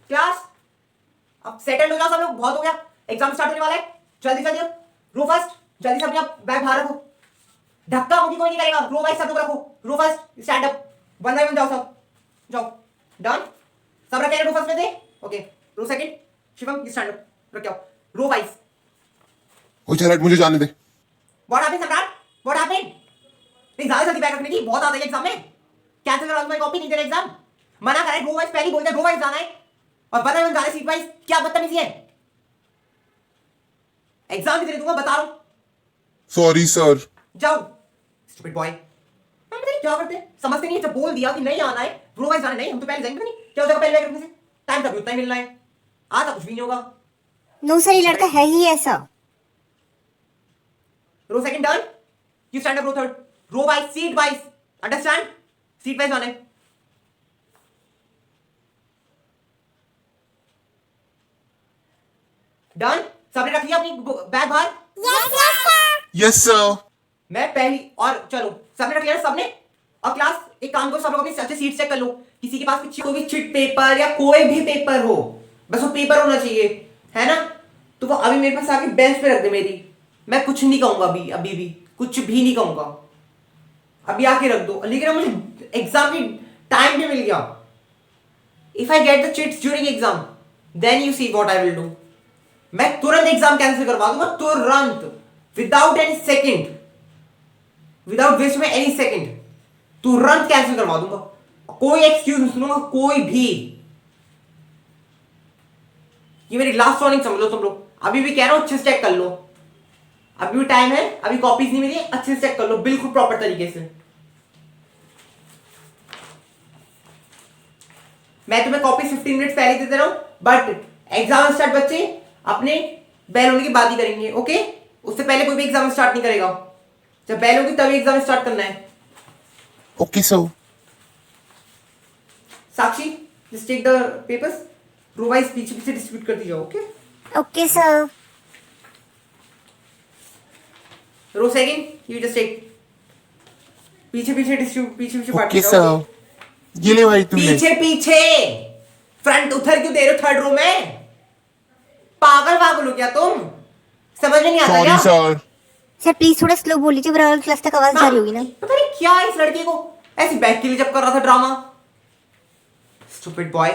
Class अब settle हो जाओ सब लोग, बहुत हो गया, एग्जाम स्टार्ट होने वाला है। जल्दी जल्दी रो फर्स्ट, जल्दी से अपने बैग बाहर रखो, धक्का मुक्की कोई नहीं करेगा, रो वाइज सब लोग रखो, row first stand up, one by one जाओ सब, जाओ डन, सब रखे रो फर्स्ट में थे, okay row second, Shivam you stand up, रख आओ रो वाइज। ओ चल मुझे जाने दे। What happened Samrat, what happened? नहीं ज्यादा जल्दी बैग रखने की, बहुत आ गई एग्जाम में, कैंसिल करा मैं कॉपी नहीं दे रहा एग्जाम, मना करे रो वाइज, पहले बोलते रो वाइज जाना है और वन बाय वन जाना सीट वाइज, क्या बदतमीजी है, एग्जाम भी दे दूंगा बता रहा हूं। Sorry sir. जाओ स्टूपिड बॉय, हम पता नहीं क्या करते, समझते नहीं है, जब बोल दिया कि नहीं आना है रो वाइज जाना नहीं, हम तो पहले जाएंगे नहीं, क्या हो जाएगा पहले बैग रखने से, टाइम तक उतना ही मिलना है, आधा कुछ भी नहीं होगा। नो सर, ये लड़का है ही ऐसा। Row second done, you stand up row third, row wise seat wise, understand, seat wise आना है। डन, सबने रख लिया अपनी बैग बाहर? Yes sir. मैं पहली, और चलो सबने रख लिया ना सबने, और क्लास एक काम करो सब लोग अपनी अच्छे सीट चेक कर लो, किसी के पास कोई भी चिट पेपर या कोई भी पेपर हो, बस वो पेपर होना चाहिए, है ना, तो वो अभी मेरे पास आके बेंच पे रख दे मेरी, मैं कुछ नहीं कहूंगा अभी, अभी भी कुछ भी नहीं कहूंगा, अभी आके रख दो, लेकिन मुझे एग्जाम की टाइम भी मिल गया, if I get the chits during exam then you see what I will do, मैं तुरंत एग्जाम कैंसिल करवा दूंगा, तुरंत, without any second, without waste में एनी सेकंड, तुरंत कैंसिल करवा दूंगा, कोई एक्सक्यूज नहीं सुनूंगा कोई भी, ये मेरी लास्ट वार्निंग समझ लो तुम लोग, अभी भी कह रहा हूं अच्छे से चेक कर लो, अभी भी टाइम है, अभी कॉपीज नहीं मिली, अच्छे से चेक कर लो बिल्कुल प्रॉपर तरीके से, मैं तुम्हें कॉपी 15 मिनट पहले दे रहा हूं, बट एग्जाम स्टार्ट बच्चे अपने बेल होने की बात ही करेंगे, ओके, उससे पहले कोई भी एग्जाम स्टार्ट नहीं करेगा, जब बेल होगी तभी एग्जाम स्टार्ट करना है। Okay sir. Sakshi just take the papers, row wise पीछे पीछे डिस्ट्रीब्यूट कर दीजिए, okay, okay sir. Row second you just take, पीछे पीछे डिस्ट्रीब्यूट, पीछे पीछे बांट ओके दीजिए, सर। ये ले भाई तूने। पीछे पीछे, फ्रंट उधर क्यों दे रहे हो थर्ड रो में, पागल पागल हो क्या तुम, समझ में नहीं आता सॉरी क्या? सर। सर प्लीज थोड़ा स्लो बोल लीजिए, वरना क्लास तक आवाज जा रही होगी ना। पता नहीं क्या है इस लड़के को, ऐसी बैग के लिए जब कर रहा था ड्रामा, स्टूपिड बॉय,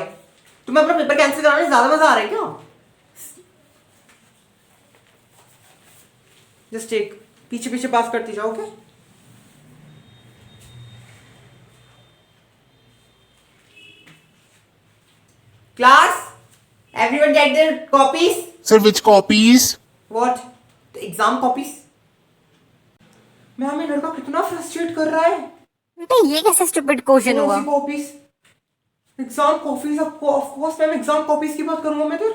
तुम्हें अपना पेपर कैंसिल कराने ज्यादा मजा आ रहा है क्या? जस्ट टेक, पीछे पीछे पास करती जाओ, okay, class everyone get their copies, sir which copies? What, exam copies. Ma'am ये लड़का कितना फ्रस्ट्रेट कर रहा है, बेटा ये कैसा स्टूपिड क्वेश्चन हुआ? Copies, exam copies, of course ma'am exam copies की बात करूंगा मैं तो,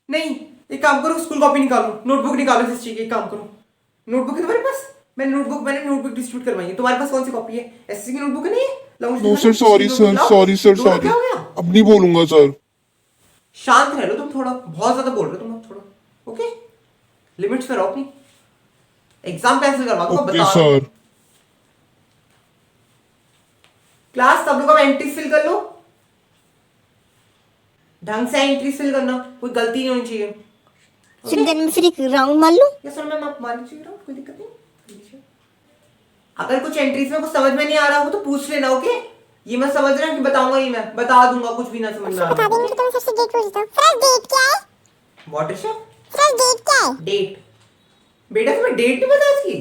नहीं एक काम करो स्कूल कॉपी निकालो, नोटबुक निकालो हिस्ट्री की, एक काम करो, नोटबुक है तुम्हारे पास, मैंने नोटबुक डिस्ट्रीब्यूट करवाई है, तुम्हारे पास कौन सी कॉपी है, एसएससी की नोटबुक है? नहीं है, no sir sorry sir, sorry sir sorry, क्या हो गया? अब नहीं बोलूंगा सर। शांत रह लो तुम थोड़ा, बहुत ज्यादा बोल रहे हो तुम लोग, थोड़ा ओके, लिमिट्स पे रहो अपनी, एग्जाम कैंसिल करवा दूंगा ओके बता। सर। क्लास सब लोग एंट्रीज फिल कर लो, ढंग से एंट्रीज फिल करना, कोई गलती नहीं होनी चाहिए। सर देन मैं फिर एक राउंड मार लूं? यस सर मैम आप मान लीजिए, कोई दिक्कत नहीं, अगर कुछ एंट्रीज में कुछ समझ में नहीं आ रहा हो तो पूछ लेना, ओके, ये मैं समझ रहा हूँ कि बताऊंगा ही, मैं बता दूंगा कुछ भी ना समझ में आ रहा हो। तो मैं फिर से डेट पूछता हूं। सर डेट क्या है? व्हाट इज सर डेट क्या है? डेट? बेटा तुम्हें डेट नहीं पता इसकी?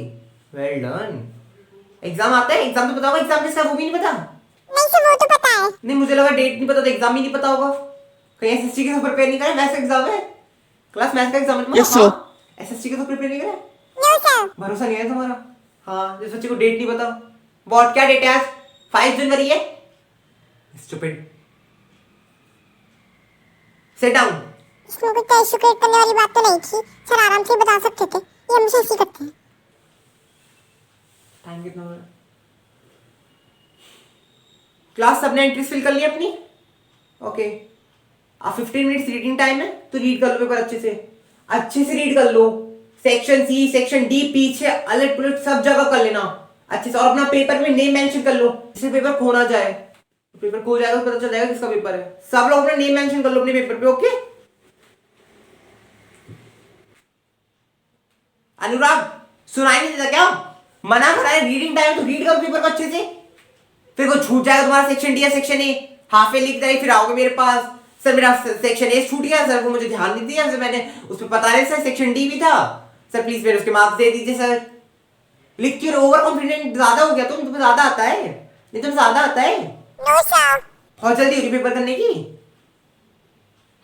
वेल डन, एग्जाम आता है, एग्जाम तो बताओ, एग्जाम किसका वो भी नहीं पता? नहीं सर वो तो पता है। नहीं मुझे लगा डेट नहीं पता तो एग्जाम ही नहीं पता होगा, कहीं एसएससी के तो प्रिपेयर नहीं करे, मैथ्स का एग्जाम है, क्लास मैथ्स का एग्जाम है, Yes, sir. एसएससी के तो प्रिपेयर नहीं करे, नो सर। भरोसा नहीं है तुम्हारा, हाँ जिस बच्चे को डेट नहीं पता, व्हाट क्या डेट है आज, 5 जनवरी है, स्टूपिड, सिट डाउन। इसमें कोई टेस्ट क्रिएट करने वाली बात तो नहीं थी सर, आराम से बता सकते थे, ये हमेशा ऐसे करते हैं। टाइम कितना हो रहा है? क्लास सबने एंट्रीज फिल कर ली अपनी, ओके, अब 15 मिनट्स रीडिंग टाइम है, तो रीड कर लो पेपर अच्छे से रीड कर लो, सेक्शन सी सेक्शन डी पीछे अलट पुलट सब जगह कर लेना अच्छे से, और अपना पेपर में नेम मेंशन कर लो जिससे पेपर खो ना जाए, पेपर खो जाएगा तो पता चल जाएगा किसका पेपर है। सब लोग अपना नेम मेंशन कर लो अपने पेपर पे, ओके। अनुराग सुनाई नहीं देता क्या? मना करा है, रीडिंग टाइम तो रीड करो पेपर को अच्छे से। फिर को छूट जाएगा तुम्हारा सेक्शन डी या सेक्शन ए, हाफ ए लिख दे, फिर आओगे मेरे पास, सर मेरा सेक्शन ए छूट गया सर, वो मुझे ध्यान नहीं दिया सर, मैंने उसमें पता नहीं सर सेक्शन डी भी था सर, प्लीज मेरे उसके मार्क्स दे दीजिए सर। लिख के ओवर कॉन्फिडेंट ज्यादा हो गया तुम्हें ज्यादा आता है, नहीं तुम्हें ज्यादा आता है। No sir. बहुत जल्दी हो रही पेपर करने की।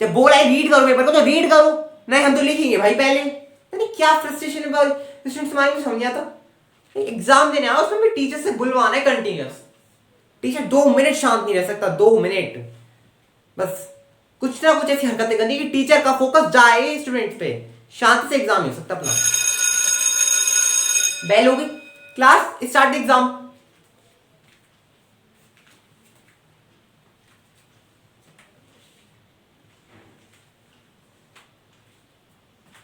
जब बोला है रीड करो पेपर को तो रीड करो, नहीं हम तो लिखेंगे भाई पहले। नहीं क्या फ्रस्ट्रेशन है भाई, स्टूडेंट्स माइंड में समझ नहीं आता। एग्जाम देने आओ उसमें भी टीचर से बुलवाना है कंटिन्यूस। टीचर 2 मिनट शांत नहीं रह सकता, 2 मिनट बस कुछ ना कुछ ऐसी हरकतें करनी कि टीचर का फोकस जाए स्टूडेंट्स पे, शांति से एग्जाम हो सकता अपना। बेल हो गई, class start the exam.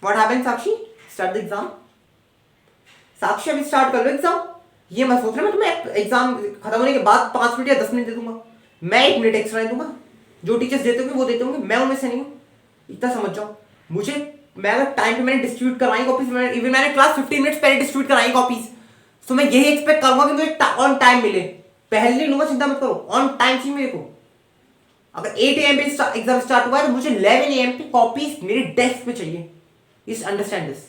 What happened Sakshi? Start the exam. Sakshi अभी स्टार्ट कर लो एग्जाम। ये मत सोच रहा मैं तुम्हें एग्जाम खत्म होने के बाद 5 मिनट या 10 मिनट दे दूंगा, मैं 1 मिनट एक्स्ट्रा दे दूंगा। जो टीचर्स देते होंगे वो देते होंगे, मैं उनमें से नहीं हूं, इतना समझ जाओ। मुझे मैं अगर टाइम पे मैंने डिस्ट्रीब्यूट करवाई कॉपीज, इवन मैंने क्लास 15 मिनट्स पहले डिस्ट्रीब्यूट कराई कॉपीज, तो मैं यही एक्सपेक्ट करूंगा कि मुझे ऑन टाइम मिले। पहले नहीं लूंगा, चिंता मत करो, ऑन टाइम चाहिए मेरे को। अगर 8 AM पे एग्जाम स्टार्ट हुआ है तो मुझे 11 AM पे कॉपीज मेरे डेस्क पे चाहिए। इस अंडरस्टैंड दिस।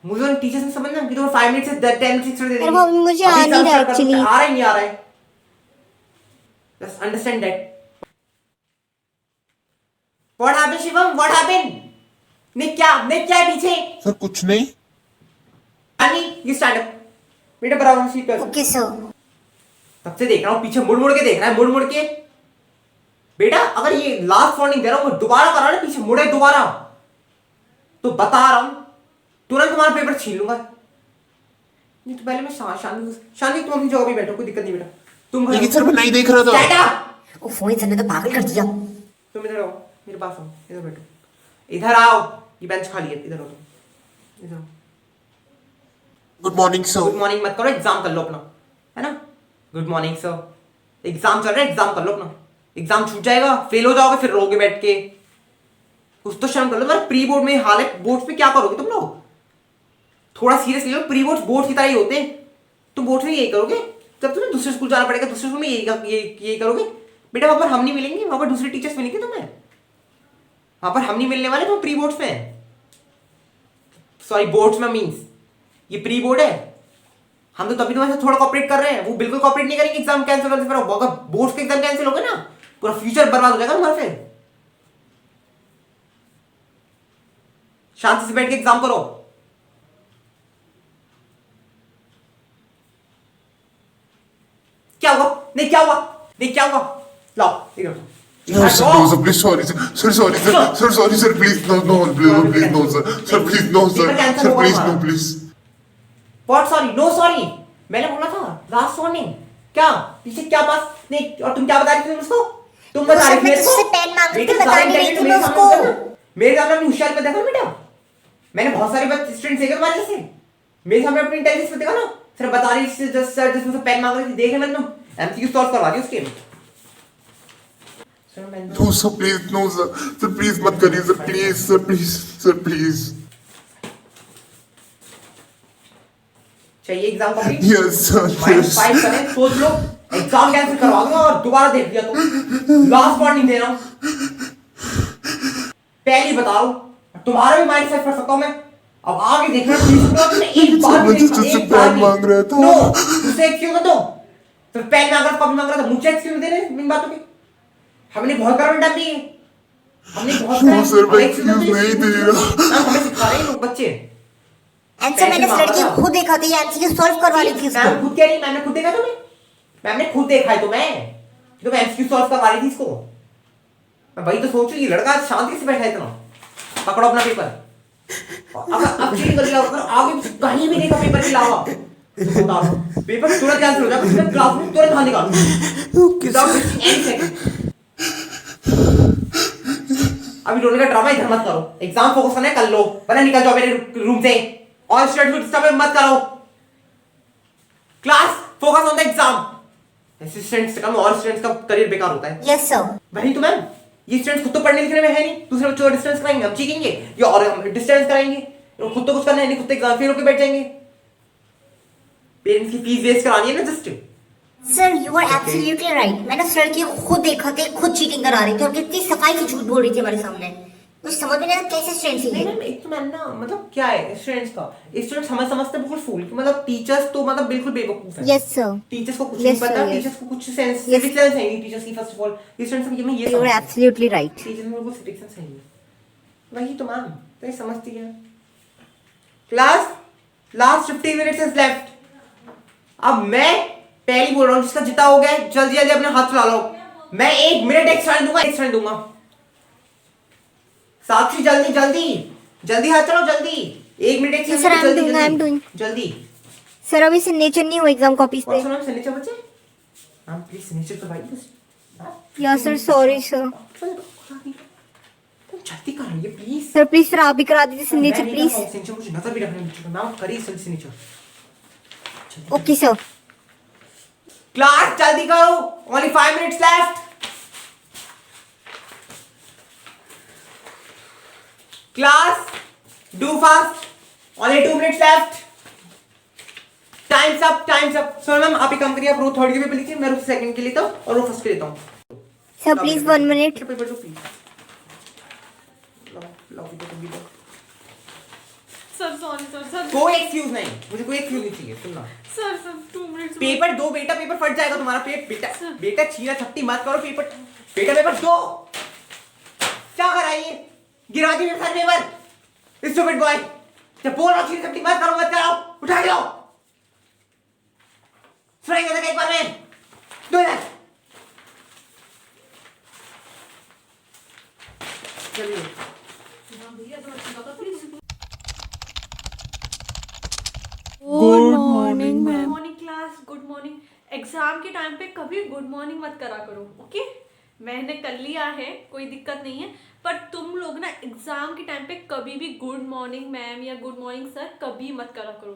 मुझे उन टीचर्स ने समझना कि तुम्हें 5 मिनट से 10 मिनट एक्स्ट्रा दे देंगे। वो मुझे आ नहीं रहा एक्चुअली। आ रहा है नहीं आ रहा है, just understand that. What happened Shivam, what happened? ने क्या है पीछे? सर कुछ नहीं। अनी ये स्टैंड अप बेटा, बराबर सीट पर। Okay sir. तब से देख रहा हूं, पीछे मुड़ मुड़ के देख रहा है, मुड़ मुड़ के। बेटा अगर ये लास्ट वार्निंग दे रहा हूं, दोबारा करा ना, पीछे मुड़े दोबारा तो बता रहा हूं तुरंत तुम्हारा पेपर छीन लूंगा। नहीं तो पहले मैं शांति तुम अपनी जगह पे बैठो, कोई दिक्कत नहीं बेटा। तुम लेकिन सर मैं नहीं देख रहा था। Stand up! वो फोन सर ने तो पागल कर दिया। तुम इधर आओ, मेरे पास आओ, इधर बैठो, इधर आओ, ये बेंच खाली है, इधर आओ तुम, इधर आओ। Good morning good sir. Morning मत करो, एग्जाम कर लो अपना, है ना। Good morning sir. एग्जाम चल रहा है, एग्जाम कर लो अपना। एग्जाम छूट जाएगा, फेल हो जाओगे, फिर रोगे बैठ के। कुछ तो शर्म कर लो। तुम्हारे प्री बोर्ड में हाल है, बोर्ड्स पे क्या करोगे तुम लोग? थोड़ा सीरियस ले लो, प्री बोर्ड्स बोर्ड की तरह ही होते हैं। तुम बोर्ड में यही करोगे, जब तुम्हें दूसरे स्कूल जाना पड़ेगा, दूसरे स्कूल में यही करोगे बेटा। वहां पर हम नहीं मिलेंगे, वहां पर दूसरे टीचर्स मिलेंगे तुम्हें। वहां पर हम नहीं मिलने वाले, तुम प्री बोर्ड्स में, सॉरी बोर्ड्स में मींस ये प्री बोर्ड है। हम तो तभी तुम्हारे साथ थोड़ा कॉपरेट कर रहे हैं, वो बिल्कुल कॉपरेट नहीं करेंगे। एग्जाम कैंसिल करने पर अगर बोर्ड्स के एग्जाम कैंसिल हो गए ना, पूरा फ्यूचर बर्बाद हो जाएगा तुम्हारा। फिर शांति से बैठ के एग्जाम करो। क्या हुआ? नहीं क्या हुआ? नहीं क्या हुआ? लाओ इधर। No sir, no sir, please sorry sir, sorry sir, please no please no sir, please no sir, please no please. What sorry? No sorry. मैंने बोला था लास्ट वार्निंग। क्या पीछे क्या पास नहीं? और तुम क्या बता रही थी उसको? तुम बता रही थी मेरे को? पेन मांग रही थी, बेटा, बता नहीं रही थी मैं उसको। मेरे सामने अपनी होशियारी मत देखो बेटा। मैंने बहुत सारे बच्चे स्टूडेंट्स देखे तुम्हारे जैसे, मेरे सामने अपनी इंटेलिजेंस मत देखो ना। सिर्फ बता रही थी जस्ट सर जिसमें पेन मांग रही थी, देखे मैंने तुम एमसीक्यू सॉल्व करवा दी उसके। No sir, please no sir, please मत करिए sir, please. चाहिए exam copy? Yes sir, minus yes. 5 करें, सोच लो एग्जाम कैंसिल करवा दूंगा और दोबारा देख लिया तो लास्ट वार्निंग दे रहा हूं, पहले बता रहा हूं। तुम्हारा भी माइंड सेट कर सकता हूं मैं। अब आगे देखना प्लीज, एक बार भी मुझे पेन मांग रहा था। नो तुझसे एक्सक्यूज मत दो। तो पेन मांग रहा, कॉपी मांग रहा था, मुझे एक्सक्यूज दे रहे इन बातों के। हमने बहुत कारण डाल दिए, हमने बहुत No sir, मैं excuse नहीं दे रहा। हमें सिखा रहे हैं लोग बच्चे। आंसर मैंने इस लड़की को खुद देखा था, ये एमसीक्यू सॉल्व करवा रही थी उसको। मैम खुद कह रही, मैंने खुद देखा तुम्हें, मैंने खुद देखा है तुम्हें, तुम एमसीक्यू सॉल्व करवा रही थी इसको। मैं वही तो सोचू, ये लड़का शांति से बैठा है इतना। पकड़ो अपना पेपर। अब चीटिंग कर लिया, आगे कहीं भी नहीं का पेपर के अलावा पेपर तुरंत कैंसिल हो जाएगा, क्लास में तुरंत बाहर निकालो विदाउट वेस्टिंग एनी सेकंड। अभी रोने का ड्रामा इधर मत करो, एग्जाम फोकस करना है कर लो, वरना निकल जाओ मेरे रूम से। और स्टूडेंट डिस्टर्ब मत करो, class focus on the exam. ऐसे स्टूडेंट्स का और स्टूडेंट्स का करियर बेकार होता है। Yes sir. वही तो मैम, ये स्टूडेंट्स खुद तो पढ़ने लिखने में है नहीं, दूसरे बच्चों को डिस्टेंस कराएंगे, हम चीखेंगे या और हम डिस्टेंस कराएंगे, खुद तो कुछ करना है नहीं, खुद तो एग्जाम फेल होकर बैठ जाएंगे। पेरेंट्स की फीस वेस्ट करानी है ना just. Sir you are absolutely right. मैंने उस लड़की को खुद देखा कि खुद चीटिंग करा रही थी और कितनी सफाई से झूठ बोल रही थी हमारे सामने। कुछ समझ में नहीं आता कैसे स्टूडेंट्स नहीं ये। मैम, एक तो मैम ना मतलब क्या है स्टूडेंट्स का, स्टूडेंट्स समझते बिल्कुल फूल, मतलब टीचर्स तो मतलब बिल्कुल बेवकूफ है। Yes sir. टीचर्स को कुछ Yes, नहीं sir, पता, yes. टीचर्स को कुछ सेंस सिविक सेंस है नहीं टीचर्स की। फर्स्ट ऑफ ऑल स्टूडेंट्स में ये you are absolutely right. Teachers में बिल्कुल सिविक सेंस है नहीं। वही तो मैम, तो ये समझती है। Class last 15 minutes is left. अब मैं पहली बोल रहा हूँ, जिसका जितना हो गया जल्दी जल्दी अपने हाथ चला लो। मैं 1 मिनट एक्स्ट्रा दूंगा, एक्स्ट्रा दूंगा। साक्षी जल्दी जल्दी जल्दी हाथ चलाओ जल्दी। 1 minute extra. Yes, sir, I'm doing. जल्दी। सर अभी सिग्नेचर नहीं हुआ एग्जाम कॉपीज पे। और सुनो सिग्नेचर बच्चे, मैम प्लीज सिग्नेचर करवाइए बस। Yes sir, sorry sir. तुम जल्दी कराइए प्लीज। सर प्लीज सर आप भी करा दीजिए सिग्नेचर प्लीज। सिग्नेचर मुझे नजर भी रखने दीजिए मैम, करिए सिग्नेचर। Okay sir. क्लास जल्दी करो, only 5 minutes left. Class do fast, only 2 minutes left. Times up, times up. So ma'am आप एक काम करिए, आप रो थर्ड के पेपर लिखिए, मैं रो सेकंड के लेता हूँ और रो फर्स्ट के लेता हूँ। Sir please 1 minute. पेपर दो प्लीज। लाओ पेपर भी दो। सर सॉरी सर कोई एक्सक्यूज नहीं, मुझे कोई एक्सक्यूज नहीं चाहिए। सुनना सर 2 मिनट्स। पेपर दो बेटा, पेपर फट जाएगा तुम्हारा। बेटा छीना छपटी मत करो। पेपर बेटा पेपर दो। क्या कराइए, गिरा दी मेरे सर पेपर। स्टूपिड बॉय, जब बोल रहा हूं छीना छपटी मत करो, मत कराओ, उठा के लो। सुनाएंगे तो एक बार में दो इधर। चलिए good morning ma'am. Morning class, good morning. Exam के टाइम पे कभी गुड मॉर्निंग मत करा करो, ओके? मैंने कर लिया है, कोई दिक्कत नहीं है, पर तुम लोग ना एग्जाम के टाइम पे कभी भी गुड मॉर्निंग मैम या गुड मॉर्निंग सर कभी मत करा करो।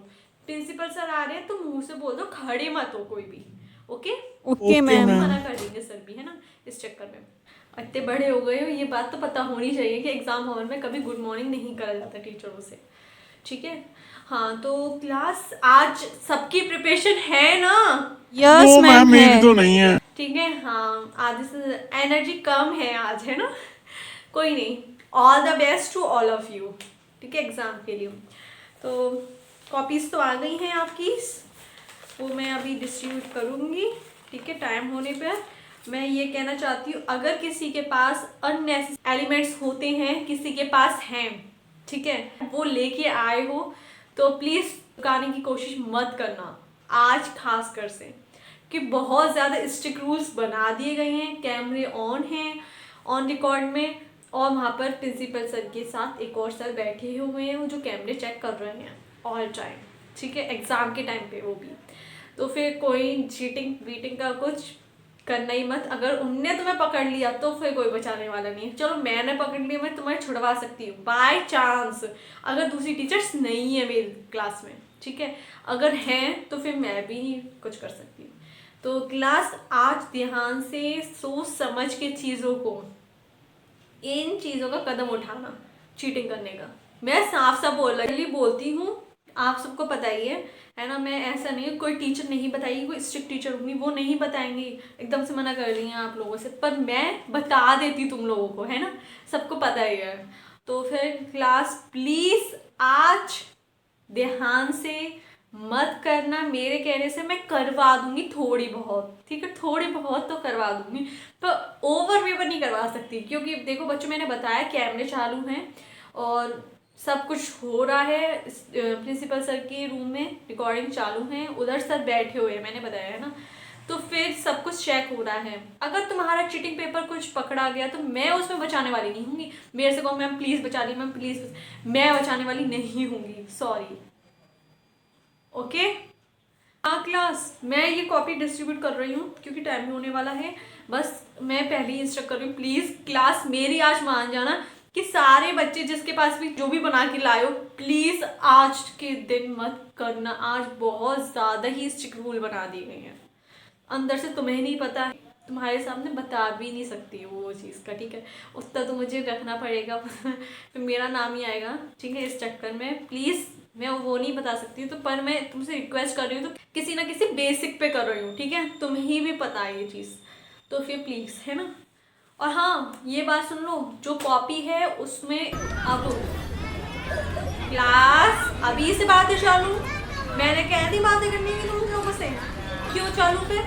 प्रिंसिपल सर आ रहे हैं तो मुंह से बोल दो, खड़े मत हो कोई भी, ओके? Okay ma'am. मना कर देंगे सर भी, है ना, इस चक्कर में। इतने बड़े हो गए हो, ये बात तो पता होनी चाहिए कि एग्जाम हॉल में कभी गुड मॉर्निंग नहीं करा जाता टीचरों से, ठीक है? हाँ तो क्लास आज सबकी प्रिपरेशन है ना? यस मैम मेरी है। तो नहीं है। ठीक है, हाँ आज से एनर्जी कम है आज, है ना? कोई नहीं, all the best to all of you, ठीक है, एग्जाम के लिए। तो कॉपीज तो आ गई हैं आपकी, वो मैं अभी डिस्ट्रीब्यूट करूँगी, ठीक है, टाइम होने पर। मैं ये कहना चाहती हूँ, अगर किसी के पास अननेसेसरी एलिमेंट्स होते हैं, किसी के पास हैं, ठीक है, वो लेके आए हो तो प्लीज़ रुकाने की कोशिश मत करना आज खास कर से, कि बहुत ज़्यादा स्ट्रिक्ट रूल्स बना दिए गए हैं। कैमरे ऑन हैं, ऑन रिकॉर्ड में, और वहाँ पर प्रिंसिपल सर के साथ एक और सर बैठे हुए हैं वो जो कैमरे चेक कर रहे हैं ऑल टाइम, ठीक है, एग्ज़ाम के टाइम पे वो भी। तो फिर कोई चीटिंग वीटिंग का कुछ करना ही मत। अगर उनने तुम्हें पकड़ लिया तो फिर कोई बचाने वाला नहीं है। चलो मैंने पकड़ लिया, मैं तुम्हें छुड़वा सकती हूँ बाय चांस, अगर दूसरी टीचर्स नहीं है मेरी क्लास में, ठीक है? अगर हैं तो फिर मैं भी नहीं कुछ कर सकती हूँ। तो क्लास आज ध्यान से सोच समझ के चीज़ों को, इन चीज़ों का कदम उठाना चीटिंग करने का। मैं साफ साफ बोलती हूँ, आप सबको पता ही है ना? मैं ऐसा नहीं, कोई टीचर नहीं बताएगी, कोई स्ट्रिक्ट टीचर होंगी वो नहीं बताएंगी, एकदम से मना कर रही हैं आप लोगों से, पर मैं बता देती तुम लोगों को, है ना, सबको पता ही है। तो फिर क्लास प्लीज़ आज ध्यान से मत करना, मेरे कहने से मैं करवा दूंगी थोड़ी बहुत, ठीक है, थोड़ी बहुत तो करवा दूंगी, पर ओवर पेपर नहीं करवा सकती, क्योंकि देखो बच्चों, मैंने बताया कैमरे चालू हैं और सब कुछ हो रहा है। प्रिंसिपल सर के रूम में रिकॉर्डिंग चालू है, उधर सर बैठे हुए हैं, मैंने बताया है ना, तो फिर सब कुछ चेक हो रहा है। अगर तुम्हारा चीटिंग पेपर कुछ पकड़ा गया तो मैं उसमें बचाने वाली नहीं होंगी। मेरे से कहो मैम प्लीज़ बचा ली, मैम प्लीज़, मैं बचाने वाली नहीं होंगी, सॉरी, ओके? हाँ क्लास, मैं ये कॉपी डिस्ट्रीब्यूट कर रही हूँ क्योंकि टाइम भी होने वाला है। बस मैं पहले ही इंस्ट्रक्ट कर रही हूँ, प्लीज़ क्लास मेरी आज मान जाना कि सारे बच्चे जिसके पास भी जो भी बना के लाए हो, प्लीज़ आज के दिन मत करना। आज बहुत ज़्यादा ही स्ट्रिक्ट रूल बना दिए गए हैं, अंदर से तुम्हें नहीं पता है, तुम्हारे सामने बता भी नहीं सकती वो चीज़ का, ठीक है। उतना तो मुझे रखना पड़ेगा फिर मेरा नाम ही आएगा, ठीक है। इस चक्कर में प्लीज़ मैं वो नहीं बता सकती हूँ, तो पर मैं तुमसे रिक्वेस्ट कर रही हूँ, तो किसी ना किसी बेसिक पे कर रही हूँ, ठीक है। तुम्हें भी पता है ये चीज़, तो फिर प्लीज़, है ना। और हाँ, ये बात सुन लो, जो कॉपी है उसमें अब क्लास अभी से बातें चालू, मैंने कह दी बातें करने की तुम लोगों से, क्यों चालू फिर।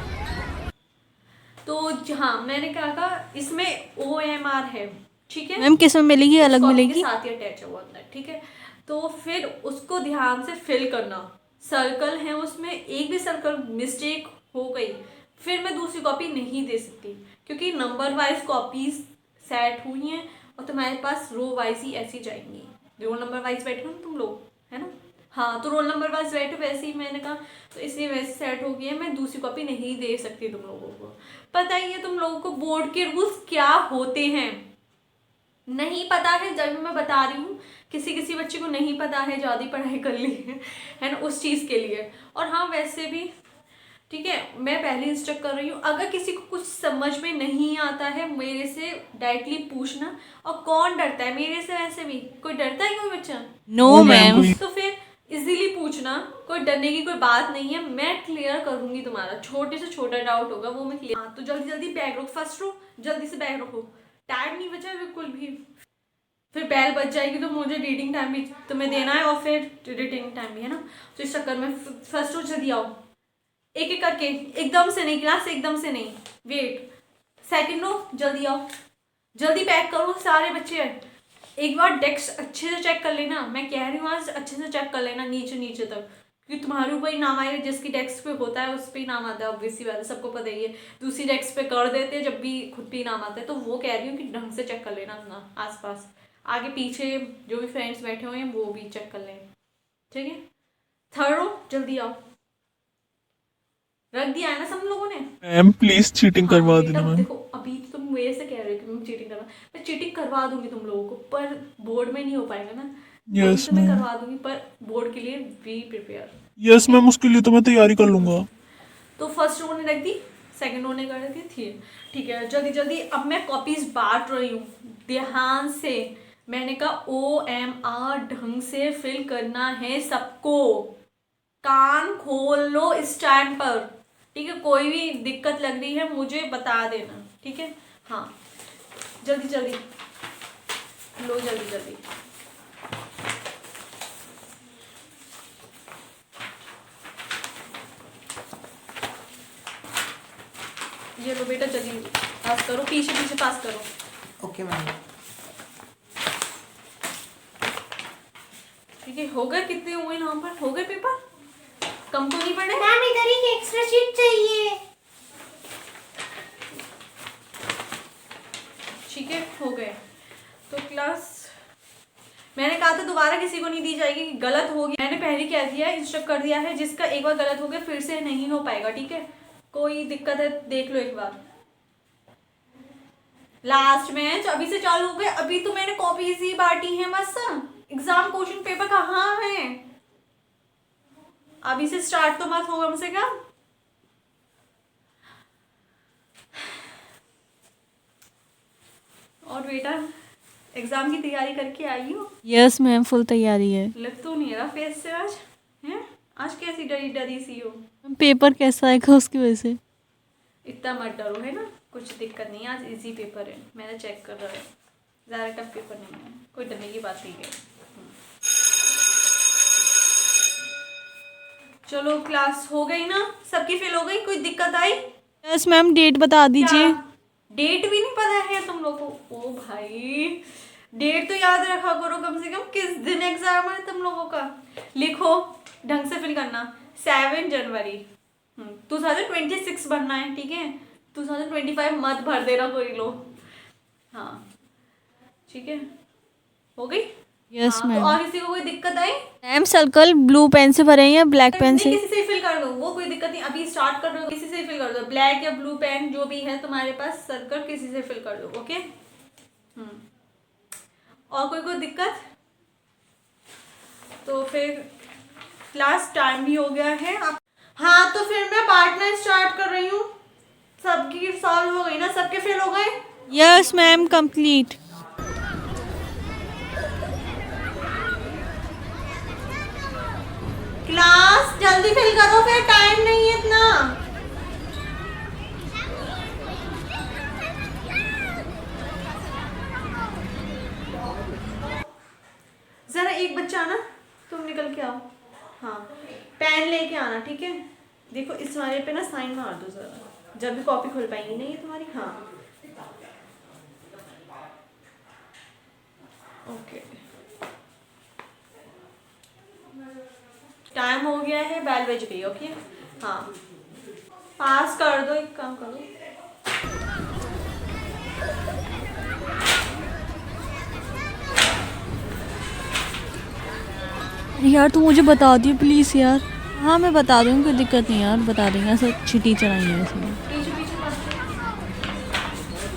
तो हाँ, मैंने कहा इसमें OMR है, ठीक है मैम किस में मिलेगी, अलग कॉपी मिलेगी? के साथ ही अटैच है वो अंदर, ठीक है। तो फिर उसको ध्यान से फिल करना, सर्कल है उसमें, एक भी सर्कल मिस्टेक हो गई फिर मैं दूसरी कॉपी नहीं दे सकती, क्योंकि नंबर वाइज कॉपीज सेट हुई हैं और तुम्हारे पास रो वाइज ही ऐसी जाएंगी। रोल नंबर वाइज बैठे हो तुम लोग, है ना। हाँ, तो रोल नंबर वाइज बैठे वैसे ही मैंने कहा, तो इसलिए वैसे सेट हो गई है, मैं दूसरी कॉपी नहीं दे सकती तुम लोगों को। पता ही है तुम लोगों को बोर्ड के रूल्स क्या होते हैं, नहीं पता है जब मैं बता रही हूँ, किसी किसी बच्चे को नहीं पता है, ज़्यादा पढ़ाई कर ली है ना उस चीज़ के लिए। और हाँ, वैसे भी ठीक है, मैं पहले इंस्ट्रक्ट कर रही हूँ, अगर किसी को कुछ समझ में नहीं आता है मेरे से डायरेक्टली पूछना। और कौन डरता है मेरे से, वैसे भी कोई डरता है कोई बच्चा? No ma'am. तो फिर इजीली पूछना, कोई डरने की कोई बात नहीं है, मैं क्लियर करूंगी तुम्हारा छोटे से छोटा डाउट होगा वो मैं क्लियर। हाँ, तो जल्दी जल्दी बैग रखो, फर्स्ट रो जल्दी से बैग रखो, टाइम नहीं बचा बिल्कुल भी, फिर बेल बज जाएगी तो मुझे रीडिंग टाइम भी तुम्हें देना है और फिर रीडिंग टाइम भी, है ना। तो इस चक्कर में फर्स्ट रो जल्दी आओ, एक एक करके, एकदम से नहीं क्लास, एकदम से नहीं, वेट। सेकंड रो जल्दी आओ, जल्दी पैक करो सारे बच्चे। एक बार डेस्क अच्छे से चेक कर लेना, मैं कह रही हूँ आज अच्छे से चेक कर लेना नीचे नीचे तक, क्योंकि तुम्हारे ऊपर ही नाम आएगा, जिसकी डेस्क पे होता है उस पर ही नाम आता है, ऑब्वियसली बात है, सबको पता ही है। दूसरी डेस्क पे कर देते हैं जब भी खुद पे ही नाम आता है, तो वो कह रही हूँ कि ढंग से चेक कर लेना अपना आसपास, आगे पीछे जो भी फ्रेंड्स बैठे हुए हैं वो भी चेक कर लें, ठीक है। थर्ड रो जल्दी आओ, रख दिया है ना सब लोगों ने। मैम प्लीज चीटिंग हाँ, करवा बेटा, देना मैम। देखो अभी तो तुम मेरे से कह रहे हो कि मैं चीटिंग करवा, मैं चीटिंग करवा दूंगी तुम लोगों को, पर बोर्ड में नहीं हो पाएगा ना। Yes, अभी तो मैं ma'am. करवा दूंगी, पर बोर्ड के लिए बी प्रिपेयर। यस मैम, उसके लिए तो मैं तैयारी कर लूंगा। तो फर्स्ट रो ने रख दी, सेकंड रो ने कर दी थी, ठीक है। जल्दी जल्दी अब मैं कॉपीज बांट रही हूँ, ध्यान से। मैंने कहा OMR ढंग से फिल करना है सबको, कान खोल लो इस टाइम पर, ठीक है। कोई भी दिक्कत लग रही है मुझे बता देना, ठीक है। हाँ, जल्दी जल्दी लो, जल्दी जल्दी। ये लो बेटा, जल्दी पास करो, पीछे पीछे पास करो। Okay ma'am. ठीक है, हो गए, कितने हुए यहाँ पर, हो गए पेपर, कम तो नहीं पड़े? मैम इधर ही एक्स्ट्रा शीट चाहिए। ठीक है, हो गए। तो क्लास मैंने कहा था दोबारा किसी को नहीं दी जाएगी, गलत हो गया, मैंने पहले क्या दिया है, इंस्ट्रक्ट कर दिया है, जिसका एक बार गलत हो गया फिर से नहीं हो पाएगा, ठीक है। कोई दिक्कत है देख लो एक बार। लास्ट मैच अभी से चालू हो गए, अभी तो मैंने कॉपीज ही बांटी है बस, एग्जाम क्वेश्चन पेपर कहाँ है? अभी से स्टार्ट तो मत होगा मुझसे क्या। और बेटा एग्जाम की तैयारी करके आई हो? यस मैम, फुल तैयारी है। लग तो नहीं रहा फेस से आज, हैं? आज कैसी डरी डरी सी हो? पेपर कैसा आएगा उसकी वजह से। इतना मत डरो, है ना, कुछ दिक्कत नहीं, आज इजी पेपर है, मैंने चेक कर रहा है, ज़्यादा टफ पेपर नहीं है, कोई डरने की बात नहीं है। चलो क्लास हो गई ना, सबकी फेल हो गई, कोई दिक्कत आई? यस मैम, डेट बता दीजिए। डेट भी नहीं पता है तुम लोगों को? ओ भाई, डेट तो याद रखा करो कम से कम, किस दिन एग्जाम है तुम लोगों का। लिखो, ढंग से फिल करना, 7 जनवरी 2026 भरना है, ठीक है। 2025 मत भर देना कोई लोग, हाँ ठीक है, हो गई। यस हाँ, तो मैम। और किसी को कोई दिक्कत आई? मैम सर्कल ब्लू पेन से भरे हैं या ब्लैक पेन नहीं, से? किसी से फिल कर दो, वो कोई दिक्कत नहीं, अभी स्टार्ट कर दो, किसी से फिल कर दो, ब्लैक या ब्लू पेन जो भी है तुम्हारे पास सर्कल, किसी से फिल कर दो, ओके। और कोई दिक्कत? तो फिर क्लास टाइम भी हो गया है। हाँ, तो फिर मैं बांटना स्टार्ट कर रही हूँ। सबकी सॉल्व हो गई ना, सबके फेल हो गए। Yes ma'am complete. क्लास जल्दी फिल करो, फिर टाइम नहीं है इतना। जरा एक बच्चा ना, तुम निकल के आओ। हाँ, पेन लेके आना, ठीक है। देखो इस वाले पे ना साइन मार दो जरा, जब भी कॉपी खुल पाएंगी नहीं है तुम्हारी। हाँ ओके, टाइम हो गया है, बेल बज गई। ओके हाँ, पास कर दो, एक काम करो। यार तू मुझे बता दियो प्लीज़ यार। हाँ मैं बता दूँगी, कोई दिक्कत नहीं यार, बता देंगे। ऐसे अच्छी टीचर आई है इसमें। पीछे पीछे मत।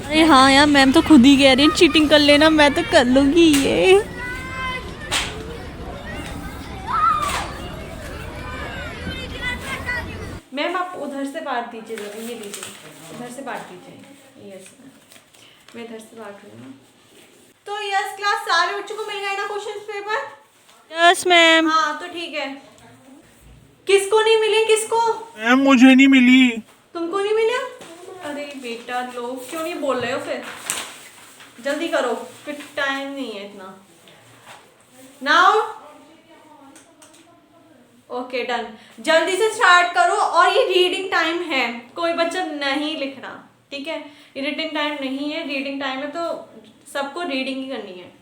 अरे हाँ यार, मैम तो खुद ही कह रही है चीटिंग कर लेना, मैं तो कर लूँगी ये। मैम आप उधर से बांट दीजिए जरा, ये लीजिए, उधर से बांट दीजिए। यस मैं इधर से बांट रही हूँ ना। तो यस क्लास, सारे बच्चों को मिल गए ना क्वेश्चन पेपर? Yes ma'am. हाँ तो ठीक है। किसको नहीं मिले, किसको? मैम मुझे नहीं मिली। तुमको नहीं मिला? अरे बेटा लोग क्यों नहीं बोल रहे हो फिर? जल्दी करो, फिर टाइम नहीं है इतना। नाउ ओके डन, जल्दी से स्टार्ट करो। और ये रीडिंग टाइम है, कोई बच्चा नहीं लिख रहा, ठीक है। ये रीडिंग टाइम नहीं है, रीडिंग टाइम है तो सबको रीडिंग ही करनी है।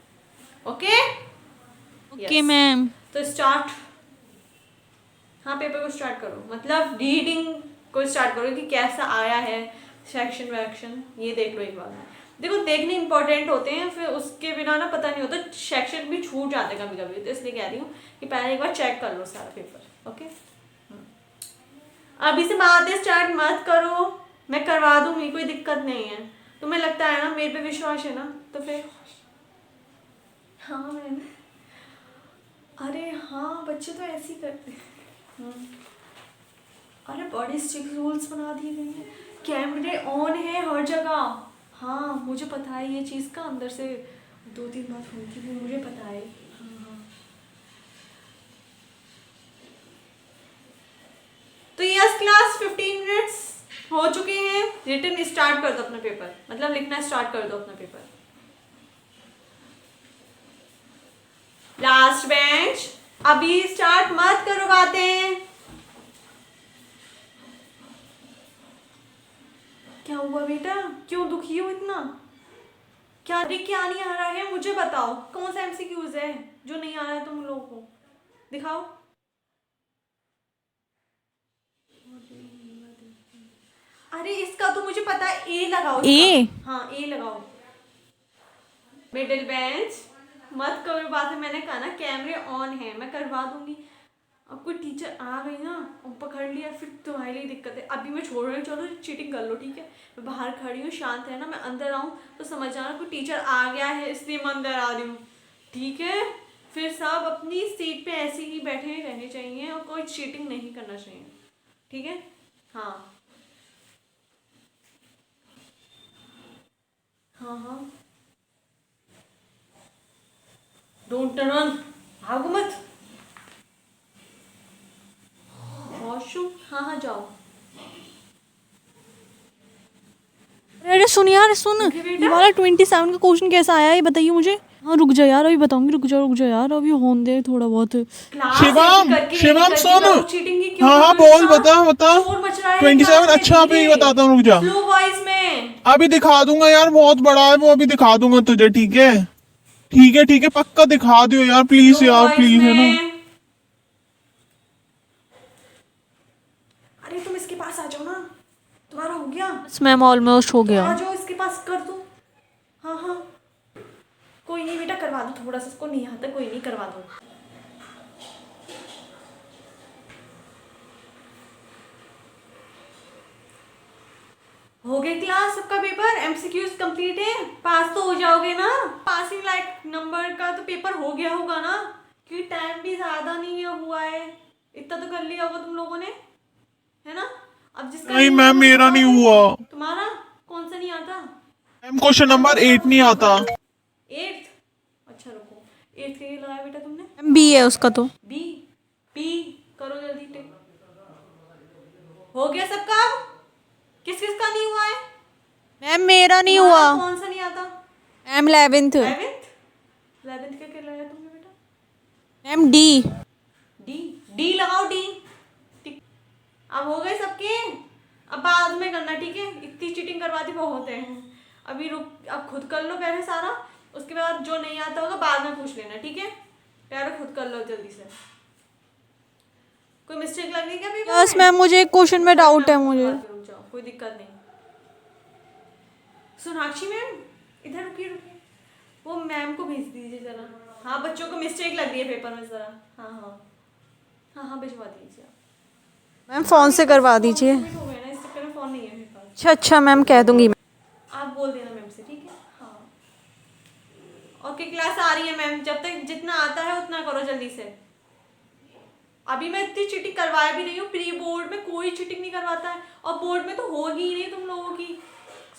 Okay okay ma'am. तो स्टार्ट। हाँ पेपर को स्टार्ट करो, मतलब रीडिंग को स्टार्ट करो कि कैसा आया है, सेक्शन वैक्शन ये देख लो एक बार। देखो देखने इंपॉर्टेंट होते हैं, फिर उसके बिना ना पता नहीं होता, सेक्शन भी छूट जाते हैं कभी कभी। तो इसलिए कह रही हूँ कि पहले एक बार चेक कर लो सारा पेपर। ओके अभी से बातें स्टार्ट मत करो, मैं करवा दूंगी, कोई दिक्कत नहीं है। तुम्हें लगता है ना मेरे पे विश्वास है ना, तो फिर हाँ मैंने, अरे हाँ बच्चे तो ऐसे ही करते हैं। अरे बड़े स्ट्रिक्ट रूल्स बना दिए गए हैं, कैमरे ऑन है हर जगह। हाँ मुझे पता है ये चीज़ का, अंदर से 2-3 बात हुई थी वो मुझे पता है। हाँ तो यस क्लास 15 मिनट्स हो चुके हैं। रिटन स्टार्ट कर दो अपना पेपर, मतलब लिखना स्टार्ट कर दो अपना पेपर। लास्ट बेंच, अभी स्टार्ट मत करो बातें। क्या हुआ बेटा, क्यों दुखी हो इतना? क्या नहीं आ रहा है मुझे बताओ, कौन सा एमसीक्यूज है जो नहीं आ रहा है तुम लोगों को? दिखाओ। अरे इसका तो मुझे पता है, ए लगाओ इसका। ए? हाँ ए लगाओ। मिडिल बेंच, मत करो बातें, मैंने कहा ना कैमरे ऑन है, मैं करवा दूंगी। अब कोई टीचर आ गई ना और पकड़ लिया, फिर तुम्हारे लिए दिक्कत है। अभी मैं छोड़ रही हूँ, चलो चीटिंग कर लो, ठीक है। मैं बाहर खड़ी हूँ, शांत है ना, मैं अंदर आऊँ तो समझ जाना कोई टीचर आ गया है इसलिए मैं अंदर आ रही हूँ, ठीक है। फिर सब अपनी सीट पे ऐसे ही बैठे रहने चाहिए और कोई चीटिंग नहीं करना चाहिए, ठीक है। हाँ हाँ हाँ, डोंट टर्न ऑन, भागो मत। वॉशरूम, हाँ हाँ जाओ। अरे सुन यार सुन, ओके बेटा। ये वाला 27 का क्वेश्चन कैसा आया है ये बताइए मुझे। हाँ रुक जा यार, अभी बताऊंगी, रुक जा यार, अभी होने दे थोड़ा बहुत। क्लास शिवम, करके शिवम सुन। चीटिंग की क्यों हाँ हाँ कर रहे हो? बोल, बता शोर मच रहा है 27। क्लास में, अच्छा अभी धीरे। बताता हूँ, रुक जा। स्लो वॉइस में। अभी दिखा दूंगा यार, बहुत बड़ा है वो, अभी दिखा दूंगा तुझे, ठीक है। ठीक है पक्का दिखा दियो यार, प्लीज स्लो यार, वॉइस प्लीज है ना। में। अरे तुम इसके पास आ जाओ ना, तुम्हारा हो गया। मैम ऑलमोस्ट हो आ गया। जाओ इसके पास कर दो। हाँ हाँ कोई नहीं बेटा, करवा दो थोड़ा सा, इसको नहीं आता, कोई नहीं, करवा दो। हो गई क्लास, सबका पेपर एमसीक्यूज कंप्लीट है, पास तो हो जाओगे ना। पासिंग लाइक नंबर का तो पेपर हो गया होगा ना, क्योंकि टाइम भी ज्यादा नहीं हुआ है, इतना तो कर लिया होगा तुम लोगों ने, है ना। अब जिसका नहीं मैम, मेरा नहीं हुआ तुम्हारा कौन सा नहीं आता? मैम। क्वेश्चन नंबर 8 नहीं आता। 8th? अच्छा रुको, 8th के लिए लगाया बेटा तुमने? बी है उसका तो। बी पी करो जल्दी टिक। हो गया सबका? किस किस का नहीं हुआ है? मैम मेरा नहीं तुम्हारा हुआ। कौन सा नहीं आता? Ma'am 11th। 11th का क्या लगाया तुमने बेटा? Ma'am D. डी डी लगाओ डी। टिक। अब हो गए सबके? अब बाद में करना, ठीक है? इतनी चीटिंग करवाती बहुत है। अभी रुक, अब खुद कर लो पहले सारा, उसके बाद जो नहीं आता होगा बाद में पूछ लेना, ठीक है? पहले खुद कर लो जल्दी से। कोई मिस्टेक लग रही है क्या पेपर यस में? मैम, मुझे एक क्वेश्चन में डाउट है मुझे। रुक जाओ, कोई दिक्कत नहीं। सोनाक्षी मैम इधर रुकिए। वो मैम को भेज दीजिए जरा। हाँ, बच्चों को मिस्टेक लग रही है पेपर में जरा। हाँ भिजवा दीजिए। मैम फ़ोन से करवा दीजिए। हो गया ना, इस चक्कर में फ़ोन नहीं है मेरे पास। अच्छा अच्छा मैम, कह दूंगी मैं। आप बोल देना मैम से, ठीक है? हाँ ओके, क्लास आ रही है मैम। जब तक जितना आता है उतना करो जल्दी से। अभी मैं इतनी चीटिंग करवा भी रही हूँ। प्री बोर्ड में कोई चीटिंग नहीं करवाता है, और बोर्ड में तो होगी ही नहीं तुम लोगों की।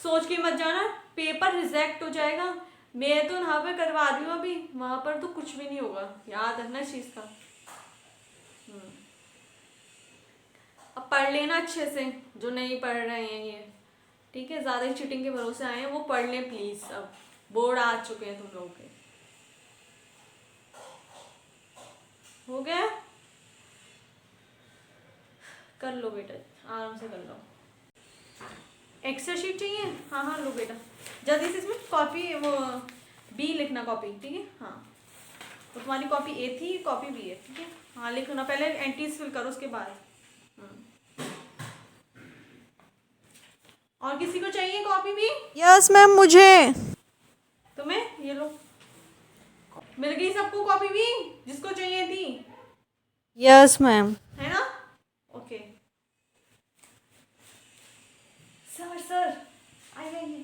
सोच के मत जाना, पेपर रिजेक्ट हो जाएगा। मैं तो यहाँ पे करवा रही हूँ अभी, वहाँ पर तो कुछ भी नहीं होगा। याद रखना इस चीज़ का। अब पढ़ लेना अच्छे से, जो नहीं पढ़ रहे हैं ये, ठीक है? ज़्यादा ही चीटिंग के भरोसे आए हैं, वो पढ़ लें प्लीज़। अब बोर्ड आ चुके हैं तुम लोगों के। हो गया? कर लो बेटा, आराम से कर लो। एक्स्ट्रा शीट चाहिए? हाँ लो बेटा, जल्दी से इसमें कॉपी, वो बी लिखना कॉपी, ठीक है? हाँ, तो तुम्हारी कॉपी ए थी, कॉपी बी है, ठीक है? हाँ लिखना, पहले एंट्रीज फिल करो उसके बाद। और किसी को चाहिए कॉपी भी? यस मैम, मुझे। तुम्हें ये लो, मिल गई सबको कॉपी भी जिसको चाहिए थी, यस मैम। है ना? ओके। सर आइए।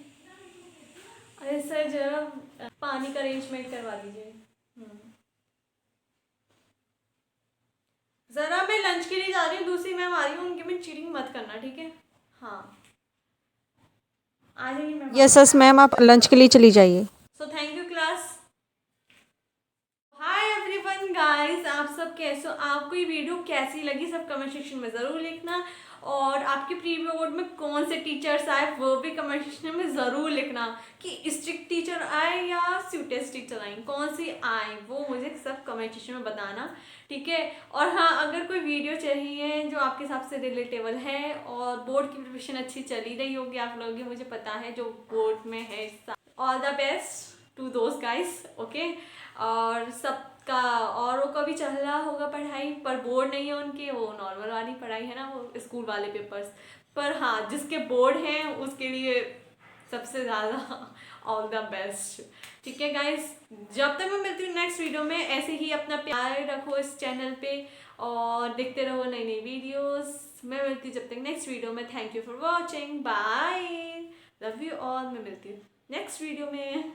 अरे सर जरा पानी का अरेंजमेंट करवा दीजिए। जरा मैं लंच के लिए जा रही हूँ, दूसरी मैम आ रही हूँ, उनके में चीटिंग मत करना, ठीक है? हाँ आ जाइए मैम। यस मैम, आप लंच के लिए चली जाइए। So thank you class. Hi everyone guys, आप सब कैसे हो? आपको ये वीडियो कैसी लगी सब कमेंट सेक्शन में ज़रूर लिखना, और आपके प्री बोर्ड में कौन से टीचर्स आए वो भी कमेंट सेक्शन में ज़रूर लिखना, कि स्ट्रिक्ट टीचर आए या स्वीटेस्ट टीचर आई, कौन सी आए वो मुझे सब कमेंट सेक्शन में बताना, ठीक है? और हाँ, अगर कोई वीडियो चाहिए जो आपके हिसाब से रिलेटेबल है और बोर्ड की प्रिपरेशन अच्छी चली रही होगी आप लोगों की, मुझे पता है जो बोर्ड में है, ऑल द बेस्ट टू दोस्त गाइस, ओके? और सबका औरों का भी चल रहा होगा पढ़ाई, पर बोर्ड नहीं है उनके, वो नॉर्मल वाली पढ़ाई है ना, वो स्कूल वाले पेपर्स। पर हाँ, जिसके बोर्ड हैं उसके लिए सबसे ज़्यादा ऑल द बेस्ट, ठीक है गाइस? जब तक मैं मिलती हूँ नेक्स्ट वीडियो में, ऐसे ही अपना प्यार रखो इस चैनल पे और देखते रहो नई नई वीडियोस। मैं मिलती हूँ जब तक नेक्स्ट वीडियो में। Thank you for watching, bye, love you all. मैं मिलती हूँ नेक्स्ट वीडियो में।